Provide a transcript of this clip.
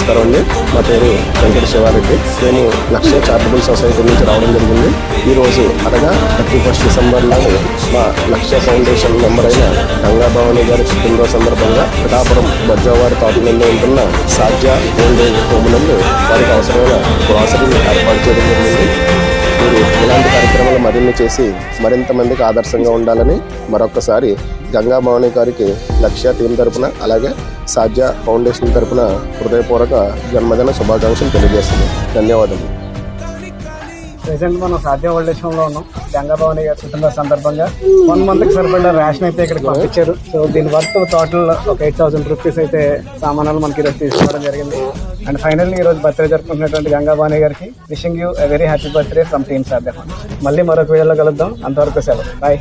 నమస్కారం అండి. మా పేరు వెంకట శివారెడ్డి. మేము లక్ష్య చారిటబుల్ సొసైటీ నుంచి రావడం జరిగింది. ఈరోజు అనగా 31 డిసెంబర్ నాడు మా లక్ష్య ఫౌండేషన్ మెంబర్ అయిన గంగాభవాని గారి పుట్టినరోజు సందర్భంగా పిఠాపురం బజ్జావారి తోటలలో ఉంటున్న సాధ్య ఓల్డ్ ఏజ్ హోములలో వారికి అవసరమైన గ్రాసరీని ఏర్పాటు చేయడం జరిగింది. మీరు ఇలాంటి కార్యక్రమాలు మరిన్ని చేసి మరింత మందికి ఆదర్శంగా ఉండాలని మరొకసారి గంగాభవాని గారికి లక్ష్య టీం తరపున అలాగే సాధ్య ఫౌండేషన్ తరపున హృదయపూర్వక జన్మదిన శుభాకాంక్షలు తెలియజేస్తున్నాం. ధన్యవాదాలు. ప్రెసెంట్ మనం సాధ్య ఓల్డ్ ఏజ్ హోమ్ లో ఉన్నాం. గంగాభవాని గారి పుట్టినరోజు సందర్భంగా 1 మంత్ కి సరిపడిన రేషన్ అయితే ఇక్కడికి పంపించారు. సో దీని వర్త్ టోటల్ ఒక 8,000 రూపీస్ అయితే సామానాలు మనకి ఈరోజు తీసుకోవడం జరిగింది. అండ్ ఫైనల్లీ ఈ రోజు బర్త్డే జరుపుకుంటున్నటువంటి గంగాభవాని గారికి wishing you a very happy birthday from team Sadhya. మళ్ళీ మరొక వీడియోలో కలుద్దాం. అంతవరకు సెలవు. బాయ్.